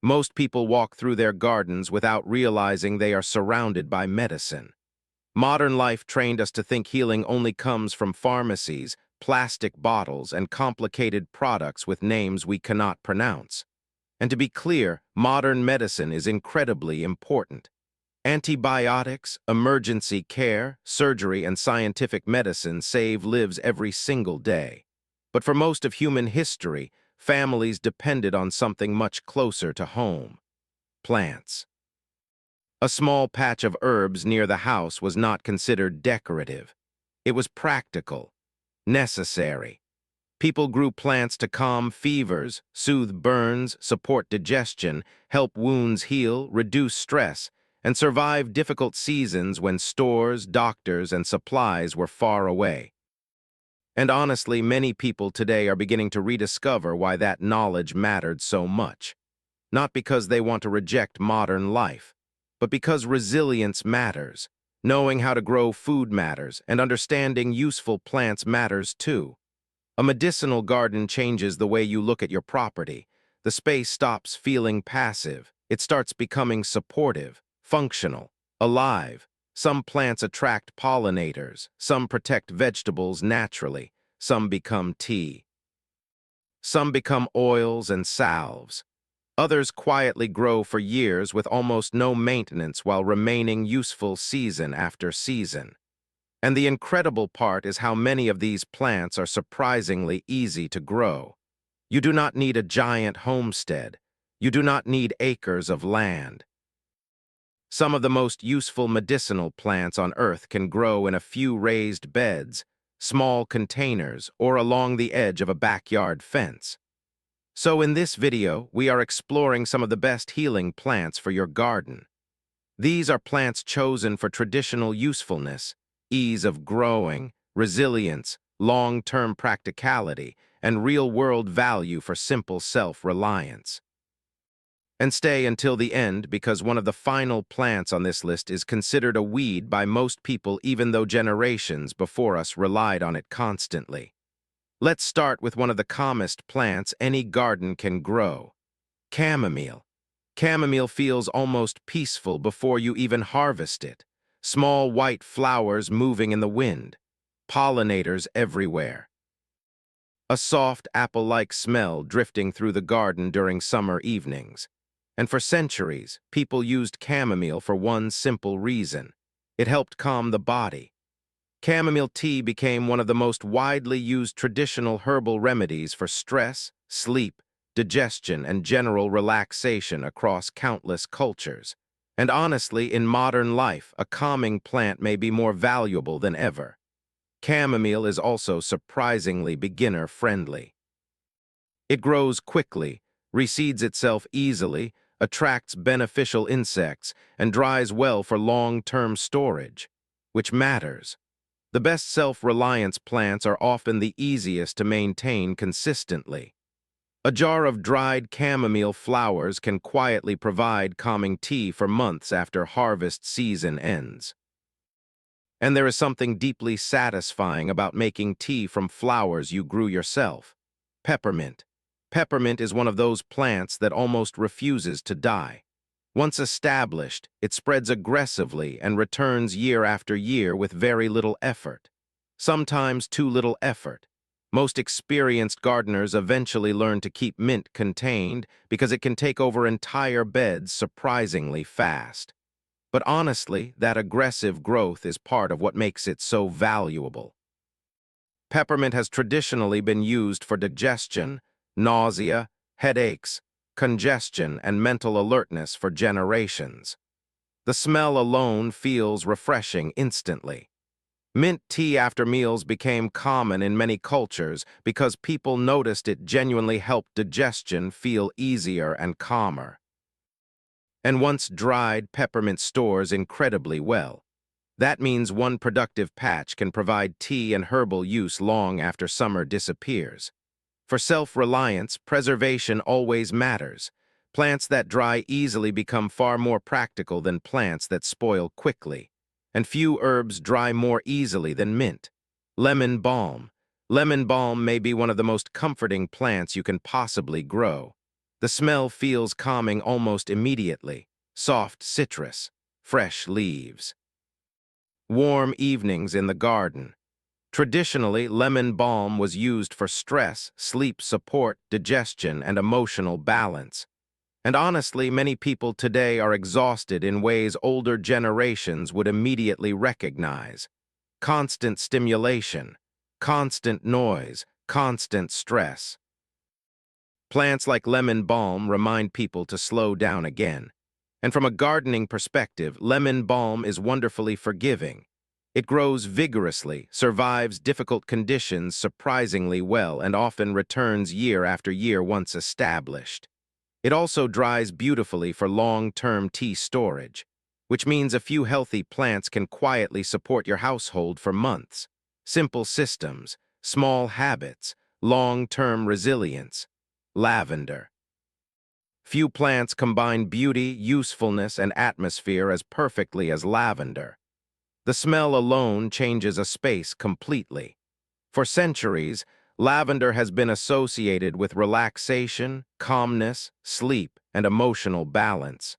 Most people walk through their gardens without realizing they are surrounded by medicine. Modern life trained us to think healing only comes from pharmacies, plastic bottles, and complicated products with names we cannot pronounce. And to be clear, modern medicine is incredibly important. Antibiotics, emergency care, surgery, and scientific medicine save lives every single day. But for most of human history, families depended on something much closer to home: plants. A small patch of herbs near the house was not considered decorative. It was practical, necessary. People grew plants to calm fevers, soothe burns, support digestion, help wounds heal, reduce stress, and survive difficult seasons when stores, doctors, and supplies were far away. And honestly, many people today are beginning to rediscover why that knowledge mattered so much. Not because they want to reject modern life, but because resilience matters. Knowing how to grow food matters, and understanding useful plants matters too. A medicinal garden changes the way you look at your property. The space stops feeling passive. It starts becoming supportive, functional, alive. Some plants attract pollinators, some protect vegetables naturally, some become tea. Some become oils and salves. Others quietly grow for years with almost no maintenance while remaining useful season after season. And the incredible part is how many of these plants are surprisingly easy to grow. You do not need a giant homestead. You do not need acres of land. Some of the most useful medicinal plants on Earth can grow in a few raised beds, small containers, or along the edge of a backyard fence. So in this video, we are exploring some of the best healing plants for your garden. These are plants chosen for traditional usefulness, ease of growing, resilience, long-term practicality, and real-world value for simple self-reliance. And stay until the end because one of the final plants on this list is considered a weed by most people even though generations before us relied on it constantly. Let's start with one of the calmest plants any garden can grow: chamomile. Chamomile feels almost peaceful before you even harvest it. Small white flowers moving in the wind. Pollinators everywhere. A soft apple-like smell drifting through the garden during summer evenings. And for centuries, people used chamomile for one simple reason: it helped calm the body. Chamomile tea became one of the most widely used traditional herbal remedies for stress, sleep, digestion, and general relaxation across countless cultures. And honestly, in modern life, a calming plant may be more valuable than ever. Chamomile is also surprisingly beginner-friendly. It grows quickly, reseeds itself easily, attracts beneficial insects, and dries well for long-term storage, which matters. The best self-reliance plants are often the easiest to maintain consistently. A jar of dried chamomile flowers can quietly provide calming tea for months after harvest season ends. And there is something deeply satisfying about making tea from flowers you grew yourself. Peppermint. Peppermint is one of those plants that almost refuses to die. Once established, it spreads aggressively and returns year after year with very little effort. Sometimes too little effort. Most experienced gardeners eventually learn to keep mint contained because it can take over entire beds surprisingly fast. But honestly, that aggressive growth is part of what makes it so valuable. Peppermint has traditionally been used for digestion, nausea, headaches, congestion, and mental alertness for generations. The smell alone feels refreshing instantly. Mint tea after meals became common in many cultures because people noticed it genuinely helped digestion feel easier and calmer. And once dried, peppermint stores incredibly well. That means one productive patch can provide tea and herbal use long after summer disappears. For self-reliance, preservation always matters. Plants that dry easily become far more practical than plants that spoil quickly. And few herbs dry more easily than mint. Lemon balm. Lemon balm may be one of the most comforting plants you can possibly grow. The smell feels calming almost immediately. Soft citrus, fresh leaves. Warm evenings in the garden. Traditionally, lemon balm was used for stress, sleep support, digestion, and emotional balance. And honestly, many people today are exhausted in ways older generations would immediately recognize. Constant stimulation, constant noise, constant stress. Plants like lemon balm remind people to slow down again. And from a gardening perspective, lemon balm is wonderfully forgiving. It grows vigorously, survives difficult conditions surprisingly well, and often returns year after year once established. It also dries beautifully for long-term tea storage, which means a few healthy plants can quietly support your household for months. Simple systems, small habits, long-term resilience. Lavender. Few plants combine beauty, usefulness, and atmosphere as perfectly as lavender. The smell alone changes a space completely. For centuries, lavender has been associated with relaxation, calmness, sleep, and emotional balance.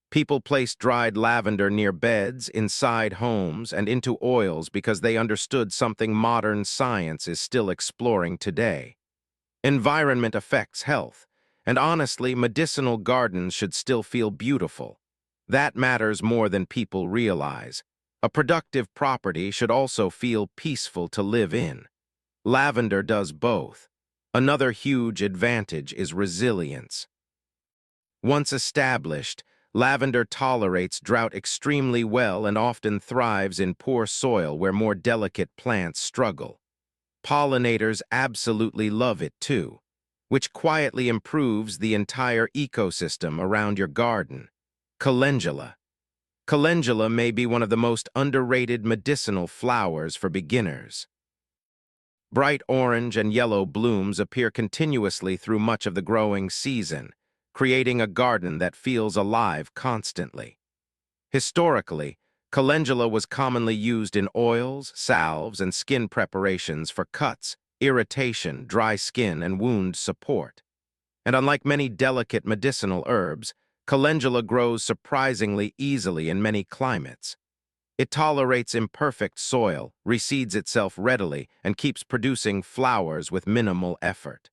People placed dried lavender near beds, inside homes, and into oils because they understood something modern science is still exploring today. Environment affects health, and honestly, medicinal gardens should still feel beautiful. That matters more than people realize. A productive property should also feel peaceful to live in. Lavender does both. Another huge advantage is resilience. Once established, lavender tolerates drought extremely well and often thrives in poor soil where more delicate plants struggle. Pollinators absolutely love it too, which quietly improves the entire ecosystem around your garden. Calendula. Calendula may be one of the most underrated medicinal flowers for beginners. Bright orange and yellow blooms appear continuously through much of the growing season, creating a garden that feels alive constantly. Historically, calendula was commonly used in oils, salves, and skin preparations for cuts, irritation, dry skin, and wound support. And unlike many delicate medicinal herbs, calendula grows surprisingly easily in many climates. It tolerates imperfect soil, reseeds itself readily, and keeps producing flowers with minimal effort.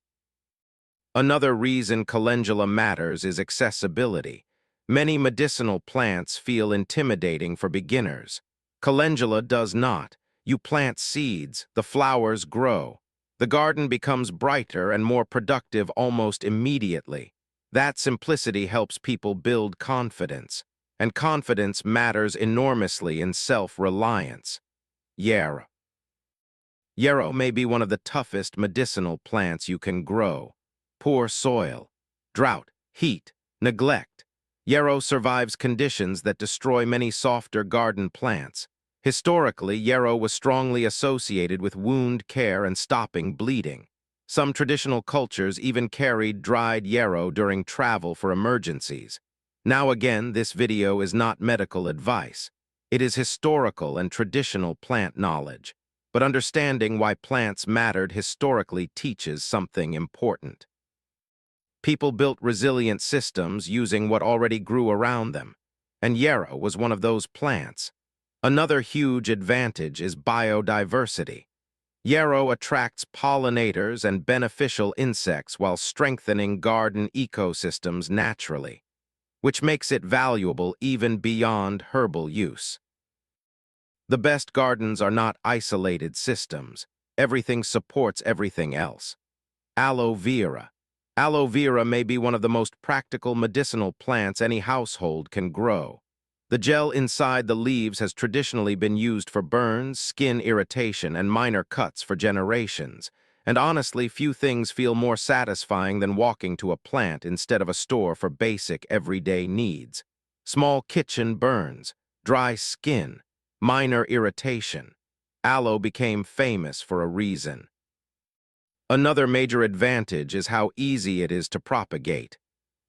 Another reason calendula matters is accessibility. Many medicinal plants feel intimidating for beginners. Calendula does not. You plant seeds, the flowers grow. The garden becomes brighter and more productive almost immediately. That simplicity helps people build confidence, and confidence matters enormously in self-reliance. Yarrow. Yarrow may be one of the toughest medicinal plants you can grow. Poor soil, drought, heat, neglect. Yarrow survives conditions that destroy many softer garden plants. Historically, yarrow was strongly associated with wound care and stopping bleeding. Some traditional cultures even carried dried yarrow during travel for emergencies. Now again, this video is not medical advice. It is historical and traditional plant knowledge. But understanding why plants mattered historically teaches something important. People built resilient systems using what already grew around them, and yarrow was one of those plants. Another huge advantage is biodiversity. Yarrow attracts pollinators and beneficial insects while strengthening garden ecosystems naturally, which makes it valuable even beyond herbal use. The best gardens are not isolated systems. Everything supports everything else. Aloe vera. Aloe vera may be one of the most practical medicinal plants any household can grow. The gel inside the leaves has traditionally been used for burns, skin irritation, and minor cuts for generations. And honestly, few things feel more satisfying than walking to a plant instead of a store for basic everyday needs. Small kitchen burns, dry skin, minor irritation. Aloe became famous for a reason. Another major advantage is how easy it is to propagate.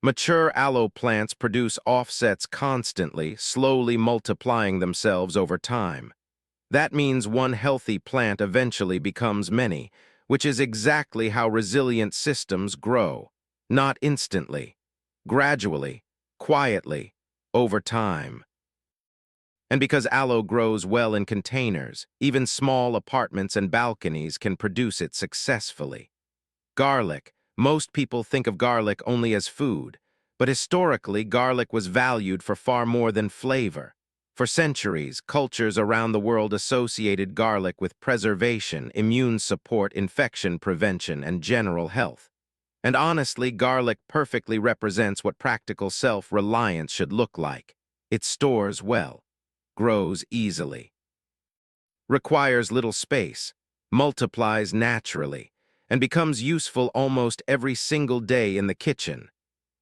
Mature aloe plants produce offsets constantly, slowly multiplying themselves over time. That means one healthy plant eventually becomes many, which is exactly how resilient systems grow. Not instantly, gradually, quietly, over time. And because aloe grows well in containers, even small apartments and balconies can produce it successfully. Garlic. Most people think of garlic only as food, but historically, garlic was valued for far more than flavor. For centuries, cultures around the world associated garlic with preservation, immune support, infection prevention, and general health. And honestly, garlic perfectly represents what practical self-reliance should look like. It stores well, grows easily, requires little space, multiplies naturally, and becomes useful almost every single day in the kitchen.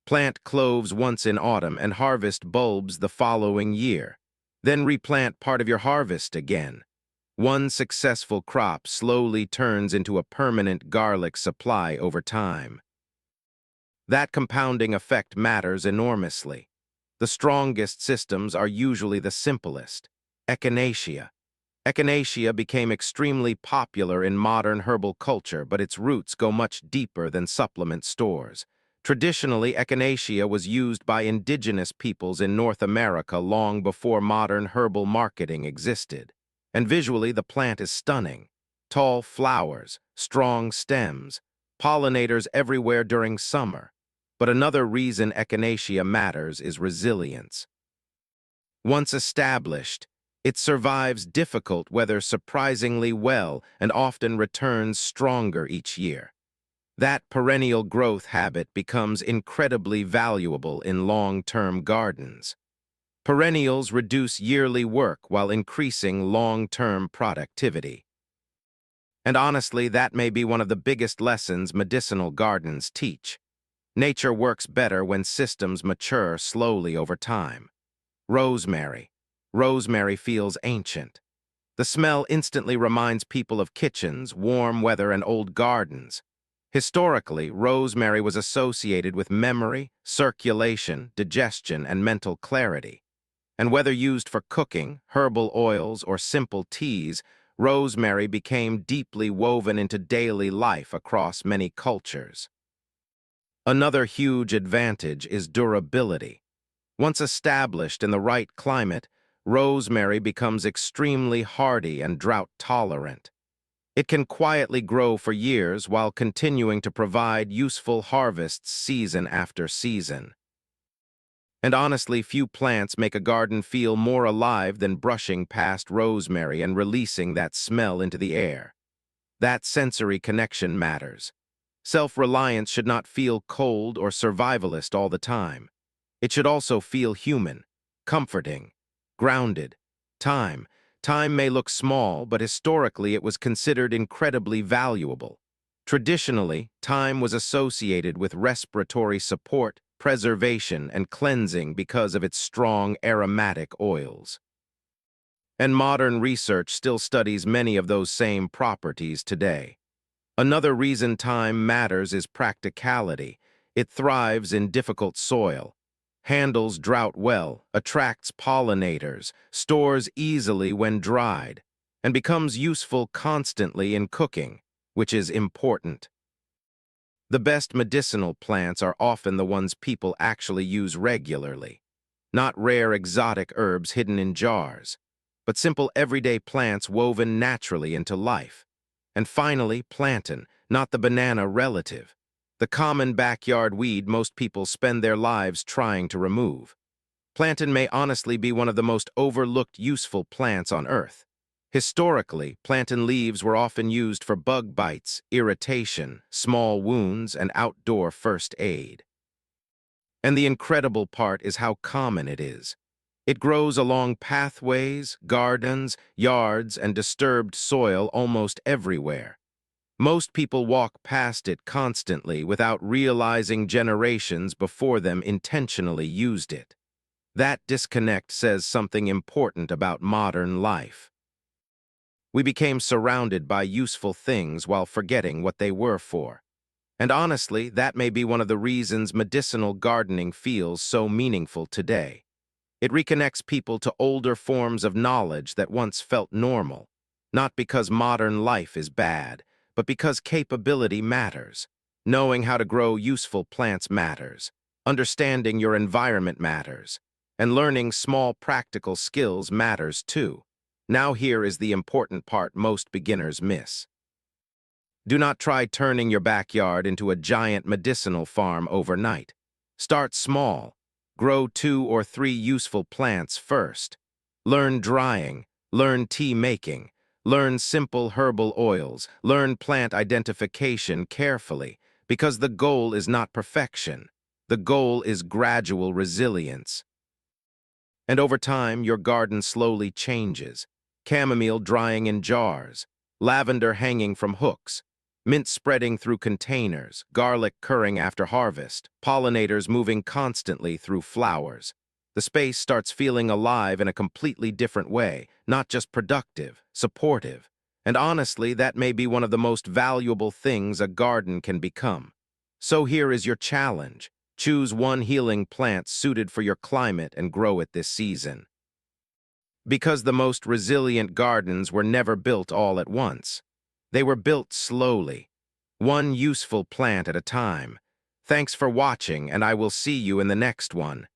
Plant cloves once in autumn and harvest bulbs the following year. Then replant part of your harvest again. One successful crop slowly turns into a permanent garlic supply over time. That compounding effect matters enormously. The strongest systems are usually the simplest. Echinacea. Echinacea became extremely popular in modern herbal culture, but its roots go much deeper than supplement stores. Traditionally, echinacea was used by indigenous peoples in North America long before modern herbal marketing existed. And visually, the plant is stunning. Tall flowers, strong stems, pollinators everywhere during summer. But another reason echinacea matters is resilience. Once established, it survives difficult weather surprisingly well and often returns stronger each year. That perennial growth habit becomes incredibly valuable in long-term gardens. Perennials reduce yearly work while increasing long-term productivity. And honestly, that may be one of the biggest lessons medicinal gardens teach. Nature works better when systems mature slowly over time. Rosemary. Rosemary feels ancient. The smell instantly reminds people of kitchens, warm weather, and old gardens. Historically, rosemary was associated with memory, circulation, digestion, and mental clarity. And whether used for cooking, herbal oils, or simple teas, rosemary became deeply woven into daily life across many cultures. Another huge advantage is durability. Once established in the right climate, rosemary becomes extremely hardy and drought-tolerant. It can quietly grow for years while continuing to provide useful harvests season after season. And honestly, few plants make a garden feel more alive than brushing past rosemary and releasing that smell into the air. That sensory connection matters. Self-reliance should not feel cold or survivalist all the time. It should also feel human, comforting, grounded. Time. Time may look small, but historically it was considered incredibly valuable. Traditionally, time was associated with respiratory support, preservation, and cleansing because of its strong aromatic oils. And modern research still studies many of those same properties today. Another reason time matters is practicality. It thrives in difficult soil, handles drought well, attracts pollinators, stores easily when dried, and becomes useful constantly in cooking, which is important. The best medicinal plants are often the ones people actually use regularly, not rare exotic herbs hidden in jars, but simple everyday plants woven naturally into life. And finally, plantain, not the banana relative, the common backyard weed most people spend their lives trying to remove. Plantain may honestly be one of the most overlooked useful plants on Earth. Historically, plantain leaves were often used for bug bites, irritation, small wounds, and outdoor first aid. And the incredible part is how common it is. It grows along pathways, gardens, yards, and disturbed soil almost everywhere. Most people walk past it constantly without realizing generations before them intentionally used it. That disconnect says something important about modern life. We became surrounded by useful things while forgetting what they were for. And honestly, that may be one of the reasons medicinal gardening feels so meaningful today. It reconnects people to older forms of knowledge that once felt normal, not because modern life is bad, but because capability matters. Knowing how to grow useful plants matters. Understanding your environment matters. And learning small practical skills matters too. Now here is the important part most beginners miss. Do not try turning your backyard into a giant medicinal farm overnight. Start small. Grow 2 or 3 useful plants first. Learn drying. Learn tea making. Learn simple herbal oils. Learn plant identification carefully, because the goal is not perfection. The goal is gradual resilience. And over time, your garden slowly changes. Chamomile drying in jars, lavender hanging from hooks, mint spreading through containers, garlic curring after harvest, pollinators moving constantly through flowers. The space starts feeling alive in a completely different way, not just productive, supportive. And honestly, that may be one of the most valuable things a garden can become. So here is your challenge. Choose one healing plant suited for your climate and grow it this season. Because the most resilient gardens were never built all at once. They were built slowly, one useful plant at a time. Thanks for watching, and I will see you in the next one.